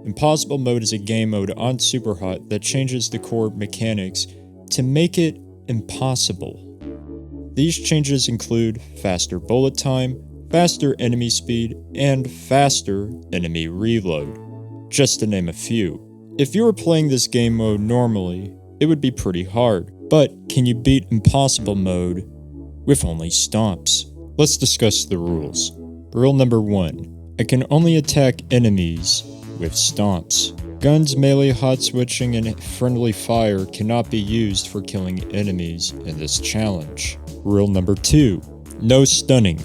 Impossible Mode is a game mode on SuperHot that changes the core mechanics to make it impossible. These changes include faster bullet time, faster enemy speed, and faster enemy reload, just to name a few. If you were playing this game mode normally, it would be pretty hard, but can you beat Impossible Mode with only Stomps? Let's discuss the rules. Rule number 1, I can only attack enemies with Stomps. Guns, melee, hot switching, and friendly fire cannot be used for killing enemies in this challenge. Rule number 2, no stunning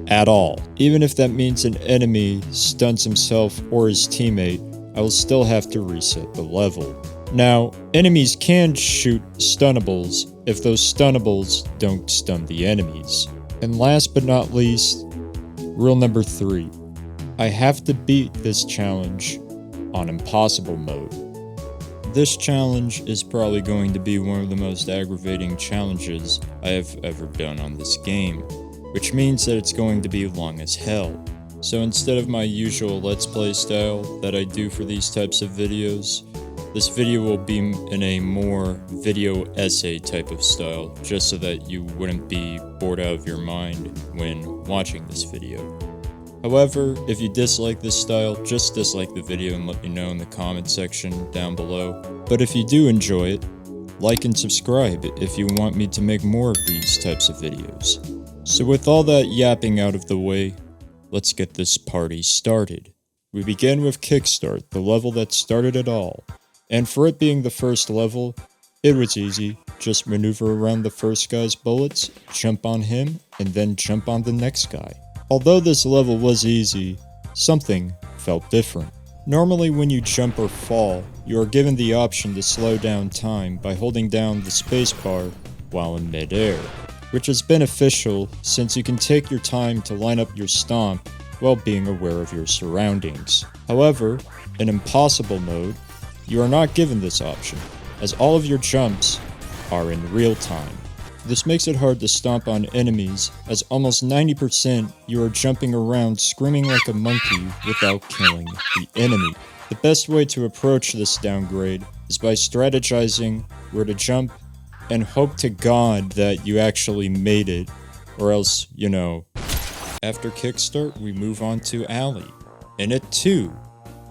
at all. Even if that means an enemy stuns himself or his teammate, I will still have to reset the level. Now, enemies can shoot stunnables if those stunnables don't stun the enemies. And last but not least, rule number 3, I have to beat this challenge on Impossible Mode. This challenge is probably going to be one of the most aggravating challenges I have ever done on this game, which means that it's going to be long as hell. So instead of my usual Let's Play style that I do for these types of videos, this video will be in a more video essay type of style, just so that you wouldn't be bored out of your mind when watching this video. However, if you dislike this style, just dislike the video and let me know in the comment section down below. But if you do enjoy it, like and subscribe if you want me to make more of these types of videos. So with all that yapping out of the way, let's get this party started. We begin with Kickstart, the level that started it all. And for it being the first level, it was easy. Just maneuver around the first guy's bullets, jump on him, and then jump on the next guy. Although this level was easy, something felt different. Normally when you jump or fall, you are given the option to slow down time by holding down the spacebar while in midair, which is beneficial since you can take your time to line up your stomp while being aware of your surroundings. However, in Impossible Mode, you are not given this option, as all of your jumps are in real time. This makes it hard to stomp on enemies, as almost 90% you are jumping around screaming like a monkey without killing the enemy. The best way to approach this downgrade is by strategizing where to jump and hope to God that you actually made it, or else, you know. After Kickstart, we move on to Alley, and it too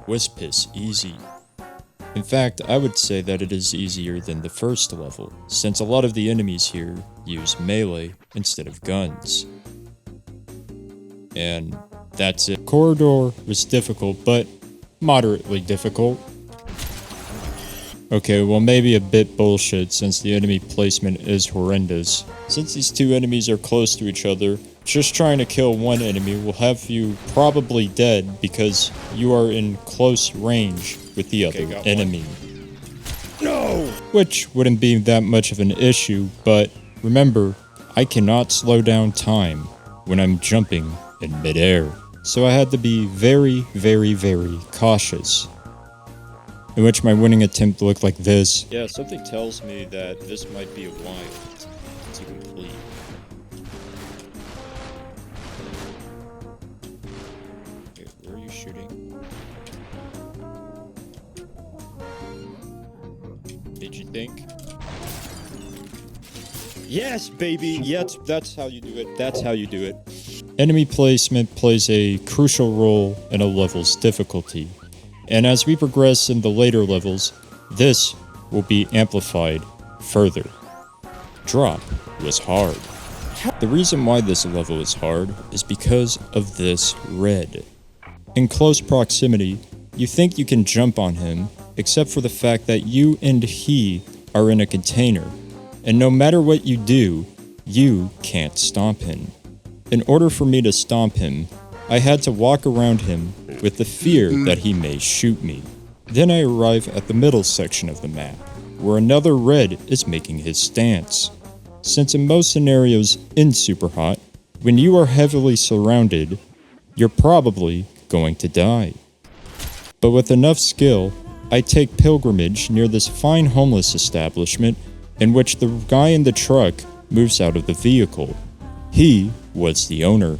was piss easy. In fact, I would say that it is easier than the first level, since a lot of the enemies here use melee instead of guns. And that's it. Corridor was difficult, but moderately difficult. Okay, well maybe a bit bullshit since the enemy placement is horrendous. Since these two enemies are close to each other, just trying to kill one enemy will have you probably dead because you are in close range with the other enemy. No! Which wouldn't be that much of an issue, but remember, I cannot slow down time when I'm jumping in midair. So I had to be very, very, very cautious. In which my winning attempt looked like this. Yeah, something tells me that this might be a while to complete. Okay, where are you shooting? Did you think? Yes, baby! Yes, that's how you do it. That's how you do it. Enemy placement plays a crucial role in a level's difficulty. And as we progress in the later levels, this will be amplified further. Drop was hard. The reason why this level is hard is because of this red. In close proximity, you think you can jump on him, except for the fact that you and he are in a container, and no matter what you do, you can't stomp him. In order for me to stomp him, I had to walk around him with the fear that he may shoot me. Then I arrive at the middle section of the map, where another red is making his stance. Since in most scenarios in SuperHot, when you are heavily surrounded, you're probably going to die. But with enough skill, I take pilgrimage near this fine homeless establishment in which the guy in the truck moves out of the vehicle. He was the owner.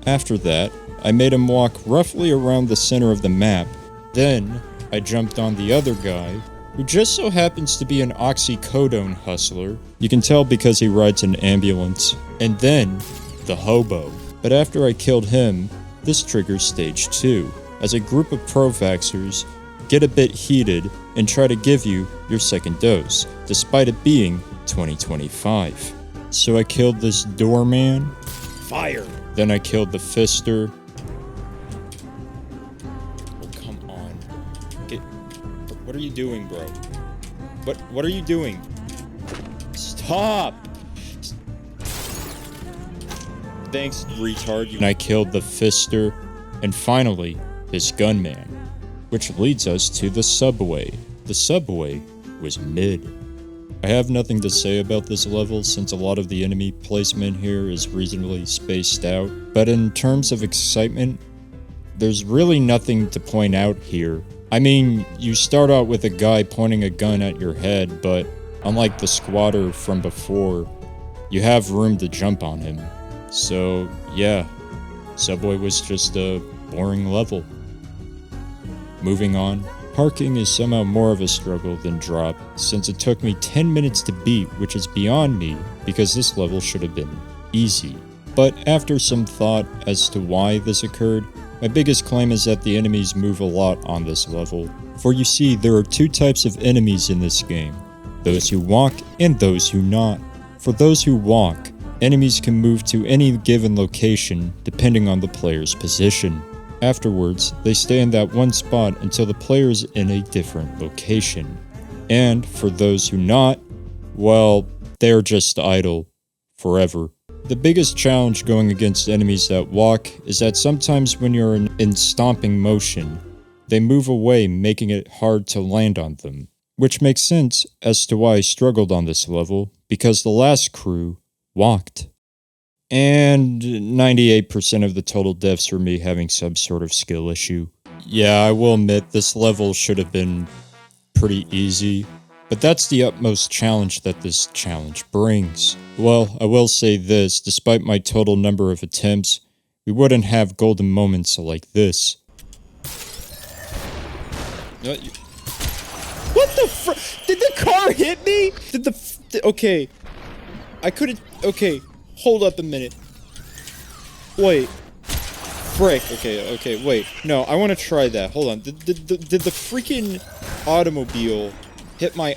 After that, I made him walk roughly around the center of the map. Then, I jumped on the other guy, who just so happens to be an oxycodone hustler. You can tell because he rides an ambulance. And then, the hobo. But after I killed him, this triggers stage 2, as a group of pro-vaxxers get a bit heated and try to give you your second dose, despite it being 2025. So I killed this doorman. Fire! Then I killed the fister. Oh, come on. What are you doing, bro? What are you doing? Stop! Thanks, retard. And I killed the fister. And finally, this gunman. Which leads us to the subway. The subway was mid. I have nothing to say about this level since a lot of the enemy placement here is reasonably spaced out, but in terms of excitement, there's really nothing to point out here. I mean, you start out with a guy pointing a gun at your head, but unlike the squatter from before, you have room to jump on him. So yeah, Subway was just a boring level. Moving on, parking is somehow more of a struggle than drop, since it took me 10 minutes to beat, which is beyond me, because this level should have been easy. But after some thought as to why this occurred, my biggest claim is that the enemies move a lot on this level. For you see, there are two types of enemies in this game, those who walk and those who not. For those who walk, enemies can move to any given location depending on the player's position. Afterwards, they stay in that one spot until the player is in a different location. And for those who not, well, they're just idle forever. The biggest challenge going against enemies that walk is that sometimes when you're in stomping motion, they move away, making it hard to land on them. Which makes sense as to why I struggled on this level, because the last crew walked. And 98% of the total deaths were me having some sort of skill issue. Yeah, I will admit this level should have been pretty easy, but that's the utmost challenge that this challenge brings. Well, I will say this, despite my total number of attempts, we wouldn't have golden moments like this. What the fr- Did the car hit me? Okay. I couldn't- Okay. Hold up a minute. Wait. Frick. Okay, wait. No, I want to try that. Hold on. Did the freaking automobile hit my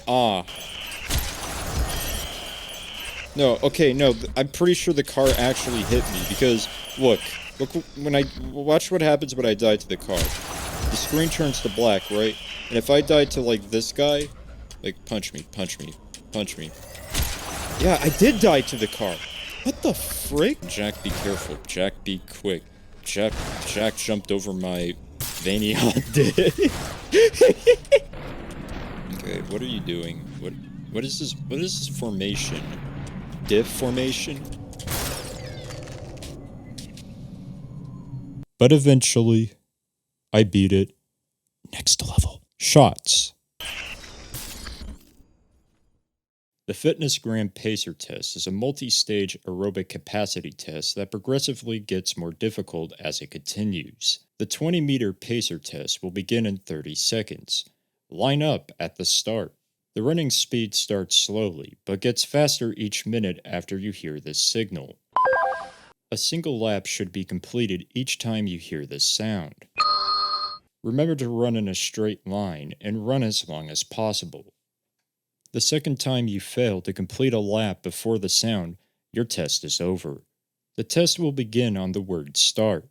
No, okay, no. I'm pretty sure the car actually hit me because, look, when I watch what happens when I die to the car. The screen turns to black, right? And if I die to, like, this guy, like, punch me. Yeah, I did die to the car. What the frick? Jack, be careful. Jack, be quick. Jack jumped over my veiny hot dick. Okay, what are you doing? What is this? What is this formation? Diff formation? But eventually, I beat it. Next level. Shots. The Fitness Gram Pacer Test is a multi-stage aerobic capacity test that progressively gets more difficult as it continues. The 20-meter pacer test will begin in 30 seconds. Line up at the start. The running speed starts slowly, but gets faster each minute after you hear this signal. A single lap should be completed each time you hear this sound. Remember to run in a straight line and run as long as possible. The second time you fail to complete a lap before the sound, your test is over. The test will begin on the word start.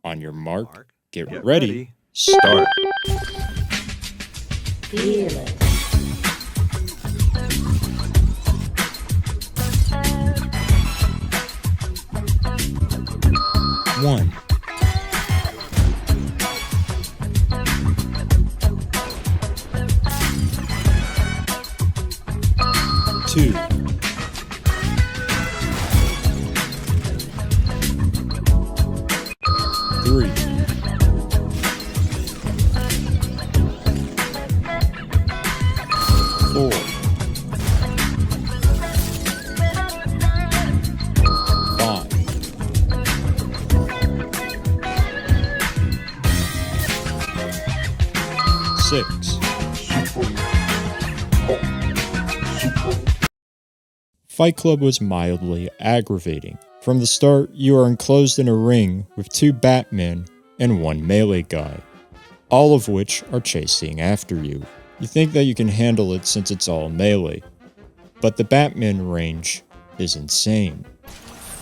On your mark, get ready, start. Fearless. 1. 2. 3. 4. 5. 6. 6. Fight Club was mildly aggravating. From the start, you are enclosed in a ring with 2 Batmen and 1 melee guy, all of which are chasing after you. You think that you can handle it since it's all melee, but the Batman range is insane.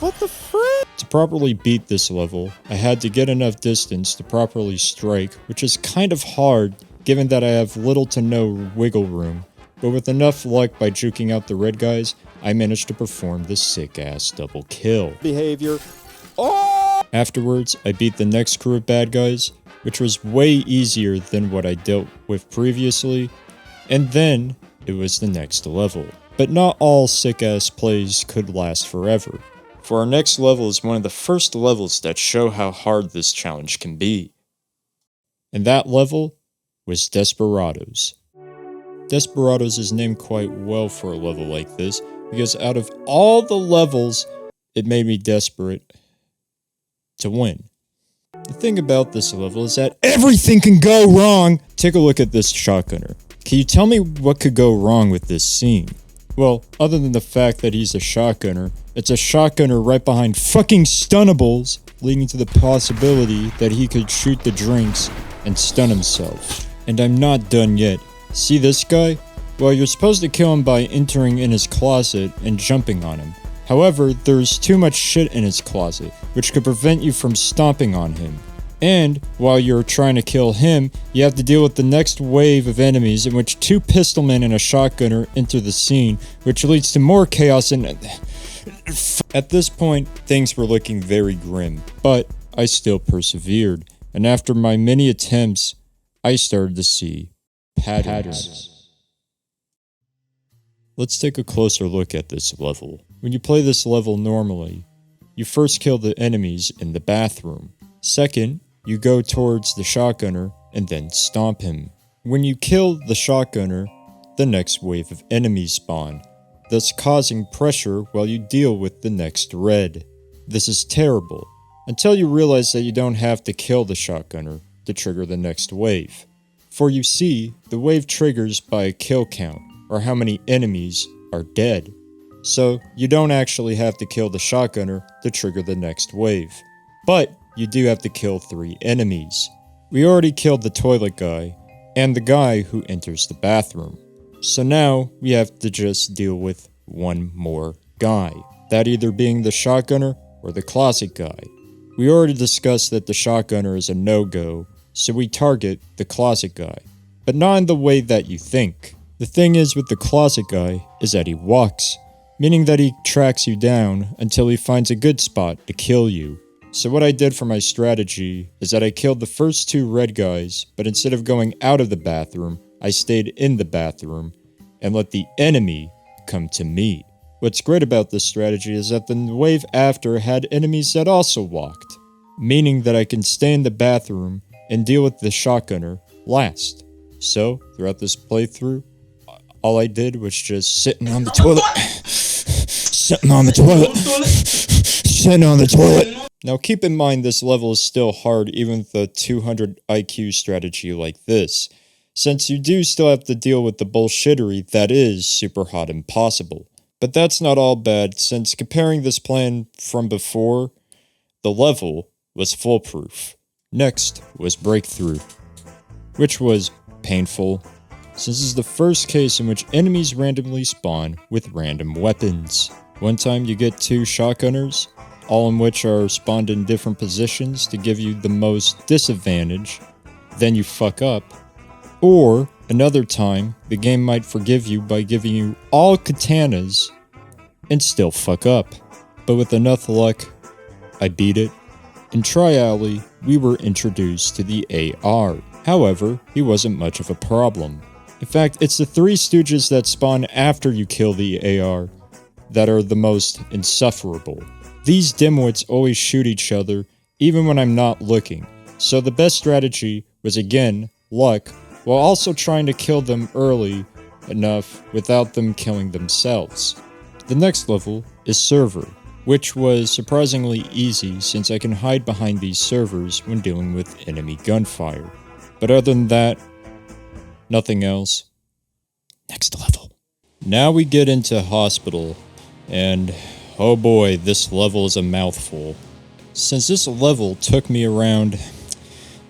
What the frick? To properly beat this level, I had to get enough distance to properly strike, which is kind of hard given that I have little to no wiggle room, but with enough luck by juking out the red guys, I managed to perform this sick-ass double kill. Behavior. Oh! Afterwards, I beat the next crew of bad guys, which was way easier than what I dealt with previously, and then it was the next level. But not all sick-ass plays could last forever, for our next level is one of the first levels that show how hard this challenge can be. And that level was Desperados. Desperados is named quite well for a level like this, because out of all the levels, it made me desperate to win. The thing about this level is that everything can go wrong! Take a look at this shotgunner. Can you tell me what could go wrong with this scene? Well, other than the fact that he's a shotgunner, it's a shotgunner right behind fucking stunnables, leading to the possibility that he could shoot the drinks and stun himself. And I'm not done yet. See this guy? Well, you're supposed to kill him by entering in his closet and jumping on him. However, there's too much shit in his closet, which could prevent you from stomping on him. And, while you're trying to kill him, you have to deal with the next wave of enemies in which 2 pistolmen and a shotgunner enter the scene, which leads to more chaos and... At this point, things were looking very grim, but I still persevered, and after my many attempts, I started to see patterns. Let's take a closer look at this level. When you play this level normally, you first kill the enemies in the bathroom. Second, you go towards the shotgunner and then stomp him. When you kill the shotgunner, the next wave of enemies spawn, thus causing pressure while you deal with the next red. This is terrible, until you realize that you don't have to kill the shotgunner to trigger the next wave. For you see, the wave triggers by a kill count, or how many enemies are dead. So, you don't actually have to kill the shotgunner to trigger the next wave. But, you do have to kill 3 enemies. We already killed the toilet guy, and the guy who enters the bathroom. So now, we have to just deal with 1 more guy. That either being the shotgunner or the closet guy. We already discussed that the shotgunner is a no-go, so we target the closet guy. But not in the way that you think. The thing is with the closet guy is that he walks, meaning that he tracks you down until he finds a good spot to kill you. So what I did for my strategy is that I killed the first 2 red guys, but instead of going out of the bathroom, I stayed in the bathroom and let the enemy come to me. What's great about this strategy is that the wave after had enemies that also walked, meaning that I can stay in the bathroom and deal with the shotgunner last. So, throughout this playthrough, all I did was just sitting on the toilet. Sitting on the toilet. Now keep in mind this level is still hard even with a 200 IQ strategy like this, since you do still have to deal with the bullshittery that is SuperHot Impossible. But that's not all bad, since comparing this plan from before, the level was foolproof. Next was Breakthrough, which was painful, since this is the first case in which enemies randomly spawn with random weapons. One time you get 2 shotgunners, all in which are spawned in different positions to give you the most disadvantage, then you fuck up. Or, another time, the game might forgive you by giving you all katanas and still fuck up. But with enough luck, I beat it. In Tri-Alley, we were introduced to the AR. However, he wasn't much of a problem. In fact, it's the 3 Stooges that spawn after you kill the AR that are the most insufferable. These dimwits always shoot each other, even when I'm not looking, so the best strategy was again, luck, while also trying to kill them early enough without them killing themselves. The next level is Server, which was surprisingly easy since I can hide behind these servers when dealing with enemy gunfire. But other than that, Nothing else. Next level. Now we get into hospital, and oh boy, this level is a mouthful. Since this level took me around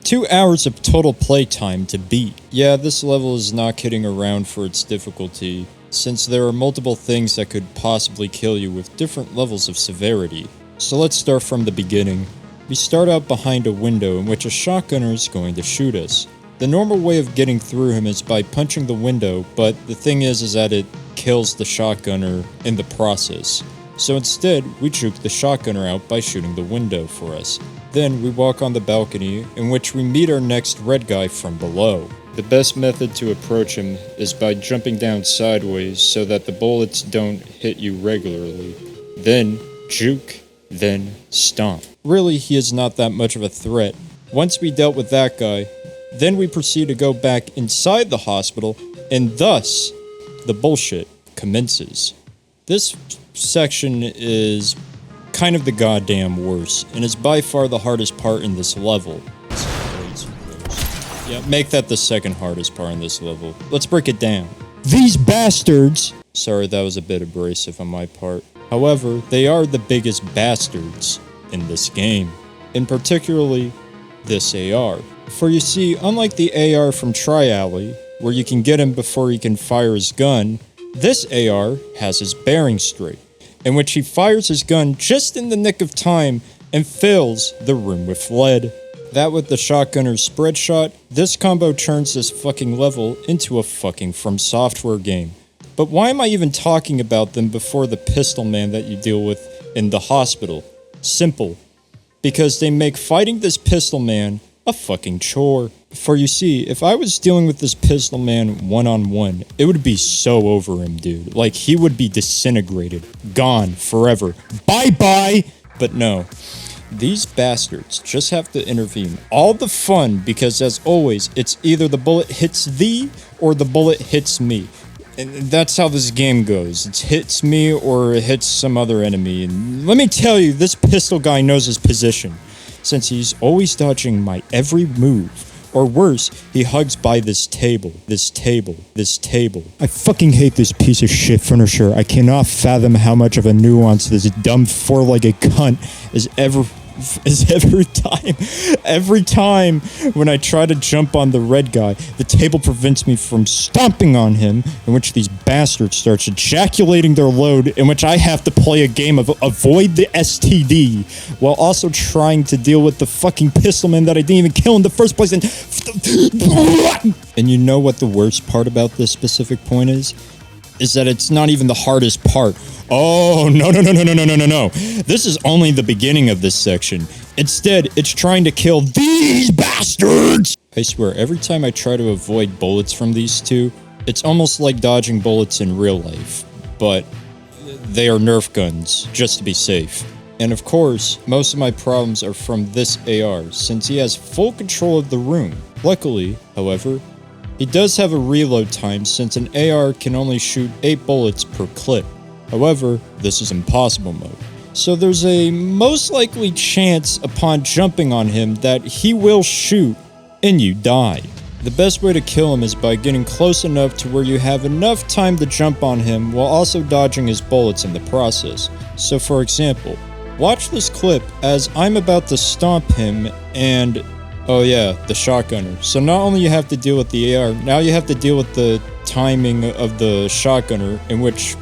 2 hours of total playtime to beat. Yeah, this level is not kidding around for its difficulty, since there are multiple things that could possibly kill you with different levels of severity. So let's start from the beginning. We start out behind a window in which a shotgunner is going to shoot us. The normal way of getting through him is by punching the window, but the thing is that it kills the shotgunner in the process. So instead, we juke the shotgunner out by shooting the window for us. Then we walk on the balcony, in which we meet our next red guy from below. The best method to approach him is by jumping down sideways so that the bullets don't hit you regularly. Then juke, then stomp. Really, he is not that much of a threat. Once we dealt with that guy, then we proceed to go back inside the hospital, and thus, the bullshit commences. This section is kind of the goddamn worst, and is by far the hardest part in this level. Yeah, make that the second hardest part in this level. Let's break it down. These bastards! Sorry, that was a bit abrasive on my part. However, they are the biggest bastards in this game. And particularly, this AR. For you see, unlike the AR from Tri-Alley, where you can get him before he can fire his gun, this AR has his bearing straight, in which he fires his gun just in the nick of time and fills the room with lead. That with the shotgunner's spread shot, this combo turns this fucking level into a fucking From Software game. But why am I even talking about them before the pistol man that you deal with in the hospital? Simple. Because they make fighting this pistol man a fucking chore. For you see, if I was dealing with this pistol man one-on-one, it would be so over him, dude. Like, he would be disintegrated. Gone. Forever. Bye-bye! But no. These bastards just have to intervene. All the fun, because as always, it's either the bullet hits thee, or the bullet hits me. And that's how this game goes. It hits me, or it hits some other enemy. And let me tell you, this pistol guy knows his position, since he's always dodging my every move. Or worse, he hugs by this table. I fucking hate this piece of shit furniture. I cannot fathom how much of a nuance this dumb four-legged cunt is every time when I try to jump on the red guy, the table prevents me from stomping on him, in which these bastards start ejaculating their load, in which I have to play a game of avoid the STD, while also trying to deal with the fucking pistolman that I didn't even kill in the first place, and you know what the worst part about this specific point is? Is that it's not even the hardest part. Oh, no. This is only the beginning of this section. Instead, it's trying to kill these bastards! I swear, every time I try to avoid bullets from these two, it's almost like dodging bullets in real life. But they are Nerf guns, just to be safe. And of course, most of my problems are from this AR, since he has full control of the room. Luckily, however, he does have a reload time, since an AR can only shoot 8 bullets per clip. However, this is impossible mode. So there's a most likely chance upon jumping on him that he will shoot and you die. The best way to kill him is by getting close enough to where you have enough time to jump on him while also dodging his bullets in the process. So for example, watch this clip as I'm about to stomp him and... oh yeah, the shotgunner. So not only you have to deal with the AR, now you have to deal with the timing of the shotgunner, in which,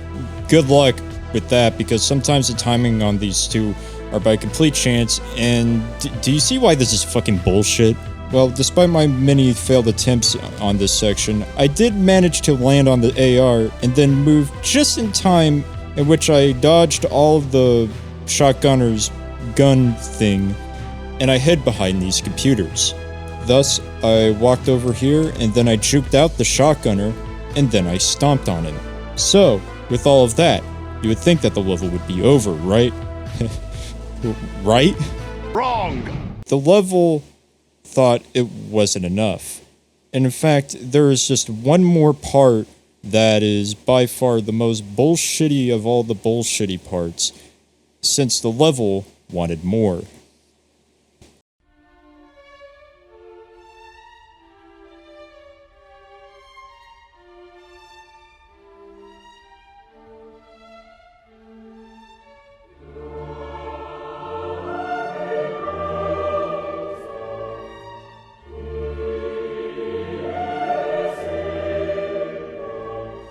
good luck with that, because sometimes the timing on these two are by complete chance, and do you see why this is fucking bullshit? Well, despite my many failed attempts on this section, I did manage to land on the AR, and then move just in time, in which I dodged all of the shotgunner's gun thing, and I hid behind these computers. Thus, I walked over here, and then I juked out the shotgunner, and then I stomped on him. So, with all of that, you would think that the level would be over, right? Right? Wrong! The level thought it wasn't enough. And in fact, there is just one more part that is by far the most bullshitty of all the bullshitty parts, since the level wanted more.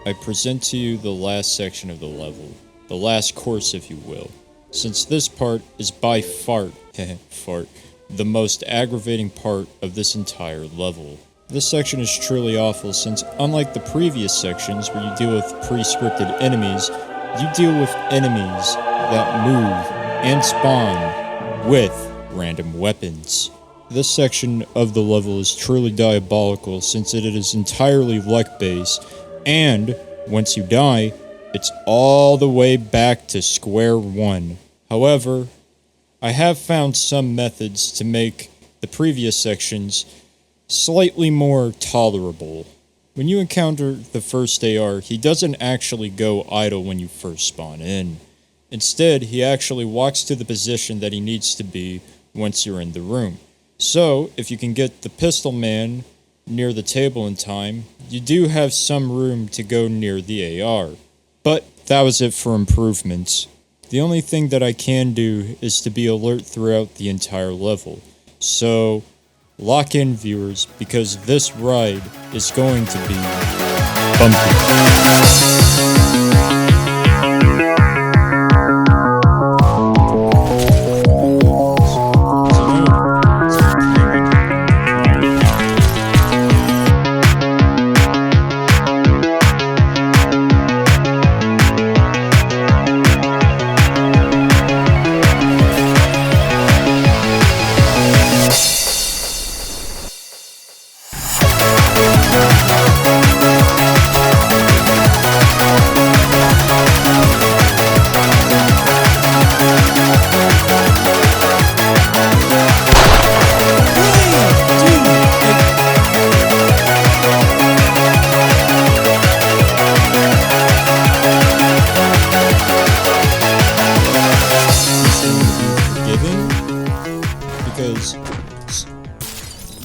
I present to you the last section of the level, the last course if you will, since this part is by far, the most aggravating part of this entire level. This section is truly awful since unlike the previous sections where you deal with pre-scripted enemies, you deal with enemies that move and spawn with random weapons. This section of the level is truly diabolical since it is entirely luck-based, and once you die, it's all the way back to square one. However, I have found some methods to make the previous sections slightly more tolerable. When you encounter the first AR, he doesn't actually go idle when you first spawn in. Instead, he actually walks to the position that he needs to be once you're in the room. So, if you can get the pistol man near the table in time, you do have some room to go near the AR. But that was it for improvements. The only thing that I can do is to be alert throughout the entire level. So, lock in viewers, because this ride is going to be bumpy.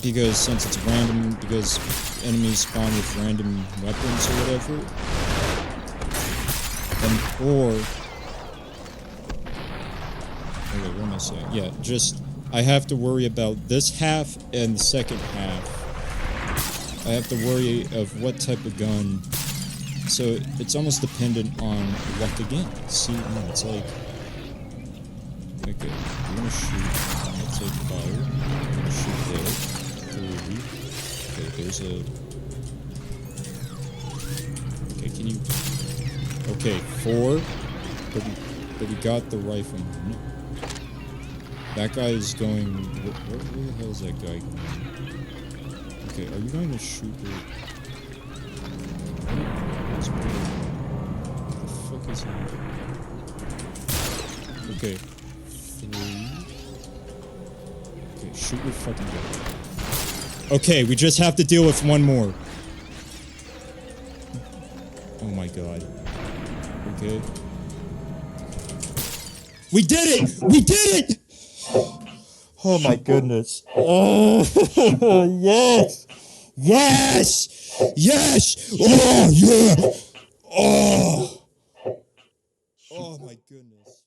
Because since it's random, because enemies spawn with random weapons or whatever, okay, what am I saying? Yeah, just, I have to worry about this half and the second half. I have to worry of what type of gun, so it's almost dependent on luck again. See, no, it's like, okay, I'm gonna shoot, I'm gonna take fire, I'm gonna shoot there. Okay, there's a... Okay, can you... Okay, 4. But we got the rifle. That guy is going... Where the hell is that guy going? Okay, are you going to shoot the... What the fuck is he? Okay. 3... Okay, shoot your fucking gun. Okay, we just have to deal with one more. Oh my god. Okay. We did it! We did it! Oh my goodness. Oh, yes! Yes! Yes! Oh, yeah! Oh! Oh my goodness.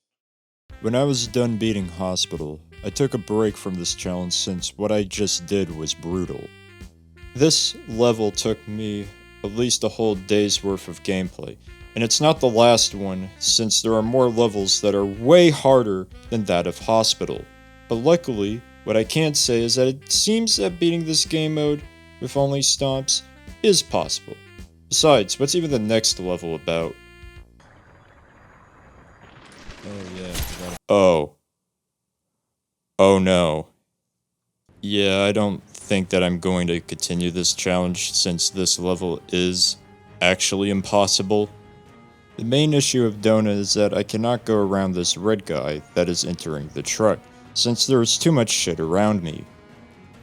When I was done beating Hospital, I took a break from this challenge since what I just did was brutal. This level took me at least a whole day's worth of gameplay, and it's not the last one since there are more levels that are way harder than that of Hospital. But luckily, what I can say is that it seems that beating this game mode with only Stomps is possible. Besides, what's even the next level about? Oh yeah, Oh no. Yeah, I don't think that I'm going to continue this challenge since this level is actually impossible. The main issue of Dona is that I cannot go around this red guy that is entering the truck, since there is too much shit around me.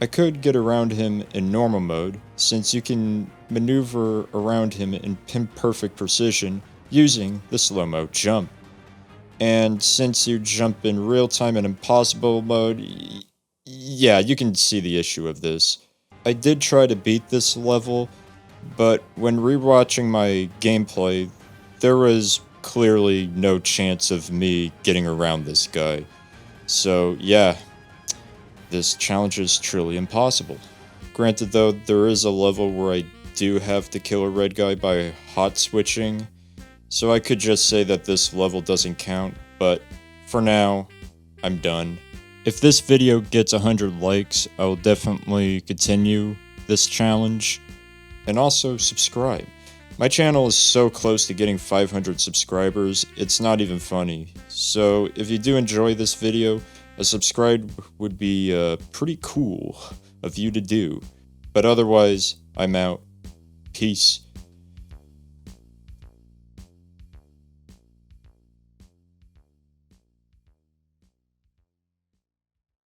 I could get around him in normal mode, since you can maneuver around him in pin-perfect precision using the slow-mo jump. And since you jump in real time in impossible mode, yeah, you can see the issue of this. I did try to beat this level, but when rewatching my gameplay, there was clearly no chance of me getting around this guy. So yeah, this challenge is truly impossible. Granted though, there is a level where I do have to kill a red guy by hot switching, so I could just say that this level doesn't count, but for now, I'm done. If this video gets 100 likes, I will definitely continue this challenge, and also subscribe. My channel is so close to getting 500 subscribers, it's not even funny. So if you do enjoy this video, a subscribe would be pretty cool of you to do. But otherwise, I'm out. Peace.